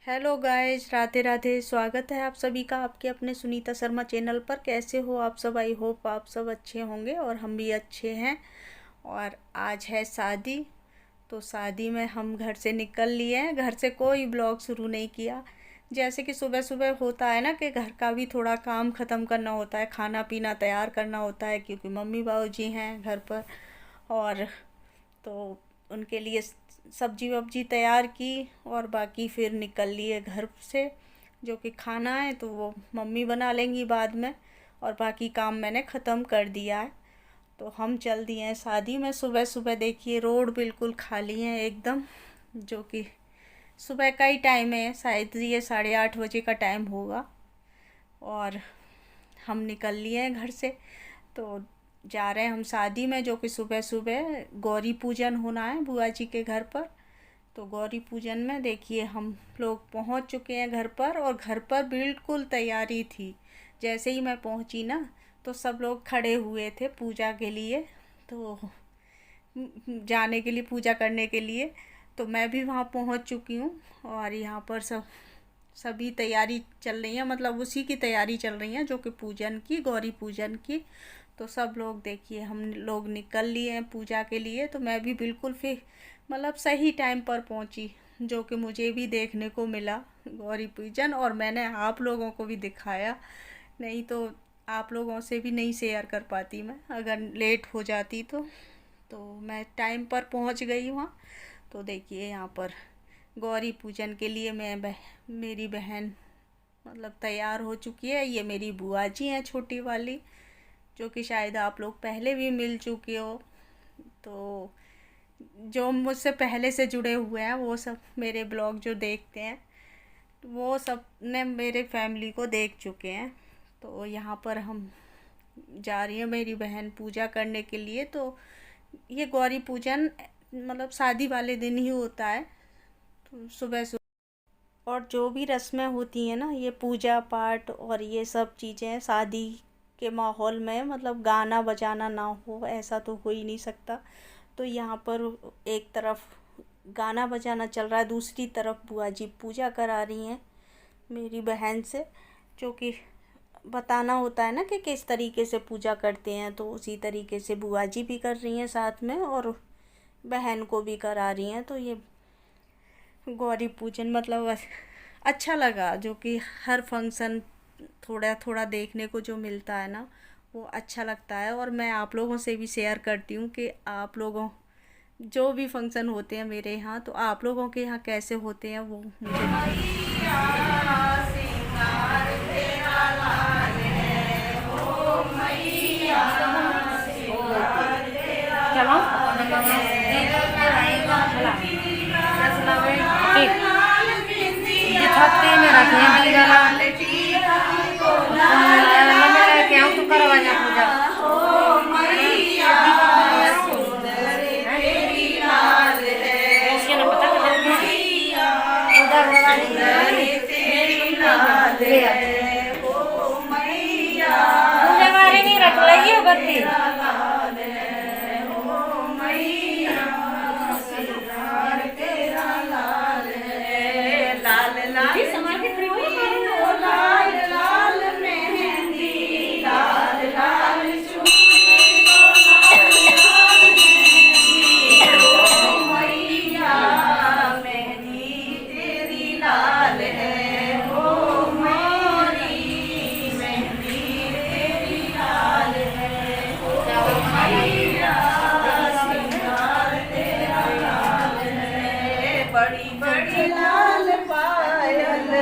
Hello guys, Radhe Radhe. स्वागत है आप सभी का आपके अपने सुनीता शर्मा चैनल पर। कैसे हो आप सब? आई होप आप सब अच्छे होंगे और हम भी अच्छे हैं। और आज है शादी, तो शादी में हम घर से निकल लिए हैं। घर से कोई ब्लॉग शुरू नहीं किया। जैसे कि सुबह सुबह होता है ना कि घर का भी थोड़ा काम ख़त्म करना होता है, खाना पीना तैयार करना होता है, क्योंकि मम्मी बाबूजी हैं घर पर। और तो उनके लिए सब्जी वब्जी तैयार की और बाकी फिर निकल लिए घर से। जो कि खाना है तो वो मम्मी बना लेंगी बाद में, और बाकी काम मैंने ख़त्म कर दिया है। तो हम चल दिए हैं शादी में। सुबह सुबह देखिए रोड बिल्कुल खाली है एकदम। जो कि सुबह का ही टाइम है, शायद ये 8:30 बजे का टाइम होगा। और हम निकल लिए हैं घर से। तो जा रहे हैं हम शादी में, जो कि सुबह सुबह गौरी पूजन होना है बुआ जी के घर पर। तो गौरी पूजन में देखिए हम लोग पहुंच चुके हैं घर पर, और घर पर बिल्कुल तैयारी थी। जैसे ही मैं पहुंची ना, तो सब लोग खड़े हुए थे पूजा के लिए। तो जाने के लिए, पूजा करने के लिए। तो मैं भी वहाँ पहुँच चुकी हूँ। और यहाँ पर सभी तैयारी चल रही है, मतलब उसी की तैयारी चल रही है जो कि पूजन की, गौरी पूजन की। तो सब लोग देखिए हम लोग निकल लिए हैं पूजा के लिए। तो मैं भी बिल्कुल फिर मतलब सही टाइम पर पहुंची, जो कि मुझे भी देखने को मिला गौरी पूजन, और मैंने आप लोगों को भी दिखाया। नहीं तो आप लोगों से भी नहीं शेयर कर पाती मैं अगर लेट हो जाती तो मैं टाइम पर पहुंच गई वहाँ। तो देखिए यहाँ पर गौरी पूजन के लिए मेरी बहन मतलब तैयार हो चुकी है। ये मेरी बुआ जी हैं छोटी वाली, जो कि शायद आप लोग पहले भी मिल चुके हो। तो जो मुझसे पहले से जुड़े हुए हैं वो सब मेरे ब्लॉग जो देखते हैं, वो सब ने मेरे फैमिली को देख चुके हैं। तो यहाँ पर हम जा रही है मेरी बहन पूजा करने के लिए। तो ये गौरी पूजन मतलब शादी वाले दिन ही होता है। तो सुबह सुबह और जो भी रस्में होती हैं ना, ये पूजा पाठ और ये सब चीज़ें शादी के माहौल में, मतलब गाना बजाना ना हो ऐसा तो हो ही नहीं सकता। तो यहाँ पर एक तरफ गाना बजाना चल रहा है, दूसरी तरफ बुआ जी पूजा करा रही हैं मेरी बहन से। जो कि बताना होता है ना कि किस तरीके से पूजा करते हैं, तो उसी तरीके से बुआ जी भी कर रही हैं साथ में, और बहन को भी करा रही हैं। तो ये गौरी पूजन मतलब अच्छा लगा। जो कि हर फंक्शन थोड़ा थोड़ा देखने को जो मिलता है ना, वो अच्छा लगता है। और मैं आप लोगों से भी शेयर करती हूँ कि आप लोगों जो भी फंक्शन होते हैं मेरे यहाँ, तो आप लोगों के यहाँ कैसे होते हैं वो मुझे चलो ये छत्ते में रखे हैं जला लेके आऊँ तो करवा जा पूजा। ऐसे ना पता पूजा बारे में रख लियो बत्ती। बड़ी बड़ी लाल पायल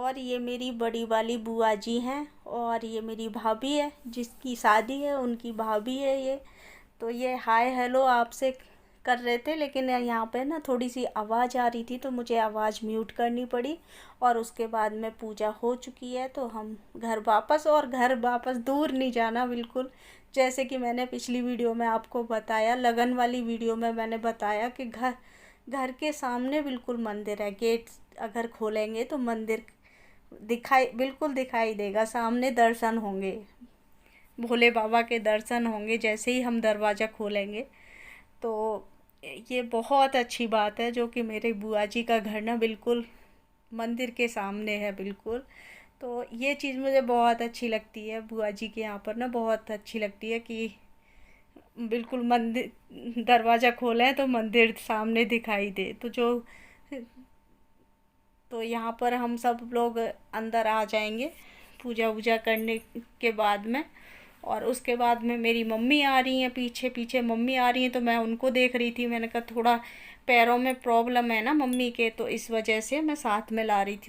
और ये मेरी बड़ी वाली बुआ जी हैं, और ये मेरी भाभी है जिसकी शादी है, उनकी भाभी है ये। तो ये हाय हेलो आपसे कर रहे थे, लेकिन यहाँ पे ना थोड़ी सी आवाज़ आ रही थी तो मुझे आवाज़ म्यूट करनी पड़ी। और उसके बाद में पूजा हो चुकी है तो हम घर वापस, और घर वापस दूर नहीं जाना बिल्कुल। जैसे कि मैंने पिछली वीडियो में आपको बताया, लगन वाली वीडियो में मैंने बताया कि घर घर के सामने बिल्कुल मंदिर है। गेट अगर खोलेंगे तो मंदिर बिल्कुल दिखाई देगा, सामने दर्शन होंगे, भोले बाबा के दर्शन होंगे जैसे ही हम दरवाज़ा खोलेंगे। तो ये बहुत अच्छी बात है, जो कि मेरे बुआ जी का घर ना बिल्कुल मंदिर के सामने है बिल्कुल। तो ये चीज़ मुझे बहुत अच्छी लगती है, बुआ जी के यहाँ पर ना बहुत अच्छी लगती है कि बिल्कुल मंदिर, दरवाज़ा खोलें तो मंदिर सामने दिखाई दे। तो यहाँ पर हम सब लोग अंदर आ जाएंगे पूजा वूजा करने के बाद में। और उसके बाद में मेरी मम्मी आ रही हैं, पीछे पीछे मम्मी आ रही हैं, तो मैं उनको देख रही थी। मैंने कहा थोड़ा पैरों में प्रॉब्लम है ना मम्मी के, तो इस वजह से मैं साथ में ला रही थी।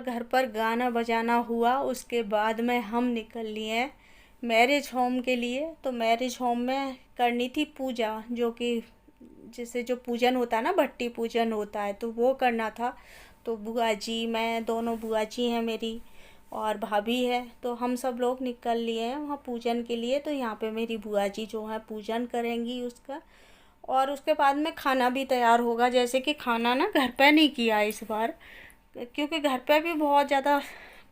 घर पर गाना बजाना हुआ, उसके बाद में हम निकल लिए मैरिज होम के लिए। तो मैरिज होम में करनी थी पूजा, जो कि जैसे जो पूजन होता है ना, भट्टी पूजन होता है, तो वो करना था। तो बुआ जी, मैं, दोनों बुआ जी हैं मेरी और भाभी है, तो हम सब लोग निकल लिए हैं वहाँ पूजन के लिए। तो यहाँ पे मेरी बुआ जी जो है पूजन करेंगी उसका, और उसके बाद में खाना भी तैयार होगा। जैसे कि खाना ना घर पे नहीं किया इस बार, क्योंकि घर पे भी बहुत ज़्यादा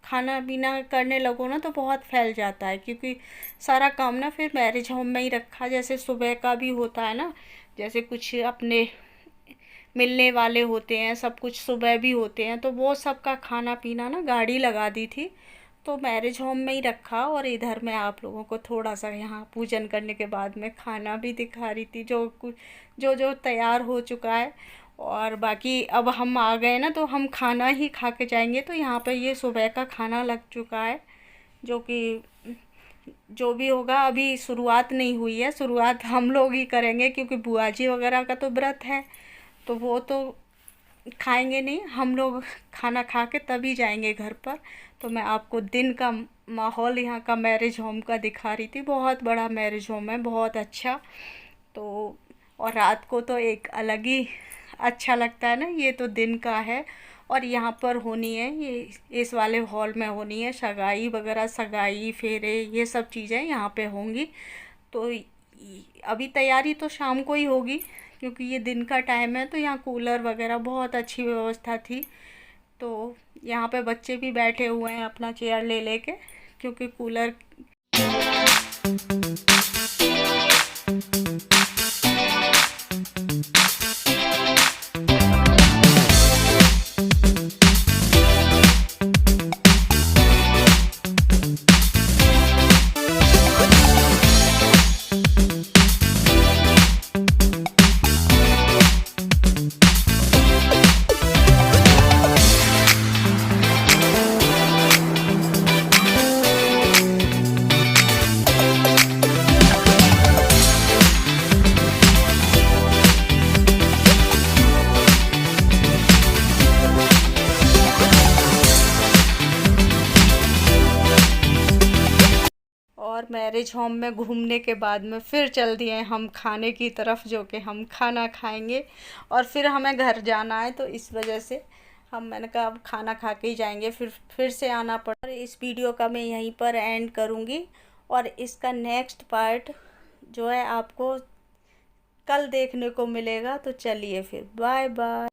खाना पीना करने लगो ना तो बहुत फैल जाता है, क्योंकि सारा काम ना फिर मैरिज होम में ही रखा। जैसे सुबह का भी होता है ना, जैसे कुछ अपने मिलने वाले होते हैं, सब कुछ सुबह भी होते हैं, तो वो सब का खाना पीना ना गाड़ी लगा दी थी तो मैरिज होम में ही रखा। और इधर मैं आप लोगों को थोड़ा सा यहाँ पूजन करने के बाद में खाना भी दिखा रही थी, जो कुछ जो जो तैयार हो चुका है। और बाकी अब हम आ गए ना तो हम खाना ही खा के जाएंगे। तो यहाँ पे ये सुबह का खाना लग चुका है, जो कि जो भी होगा अभी शुरुआत नहीं हुई है, शुरुआत हम लोग ही करेंगे, क्योंकि बुआ जी वगैरह का तो व्रत है तो वो तो खाएंगे नहीं, हम लोग खाना खा के तभी जाएंगे घर पर। तो मैं आपको दिन का माहौल यहाँ का मैरिज होम का दिखा रही थी। बहुत बड़ा मैरिज होम है, बहुत अच्छा। तो और रात को तो एक अलग ही अच्छा लगता है ना। ये तो दिन का है और यहाँ पर होनी है, ये इस वाले हॉल में होनी है सगाई वगैरह, सगाई फेरे ये सब चीज़ें यहाँ पे होंगी। तो अभी तैयारी तो शाम को ही होगी, क्योंकि ये दिन का टाइम है। तो यहाँ कूलर वगैरह बहुत अच्छी व्यवस्था थी। तो यहाँ पे बच्चे भी बैठे हुए हैं अपना चेयर ले लेके, क्योंकि कूलर और मैरिज होम में घूमने के बाद में फिर चल दिए हम खाने की तरफ, जो कि हम खाना खाएंगे और फिर हमें घर जाना है। तो इस वजह से मैंने कहा अब खाना खा के ही जाएंगे, फिर से आना पड़ा। और इस वीडियो का मैं यहीं पर एंड करूँगी और इसका नेक्स्ट पार्ट जो है आपको कल देखने को मिलेगा। तो चलिए फिर बाय बाय।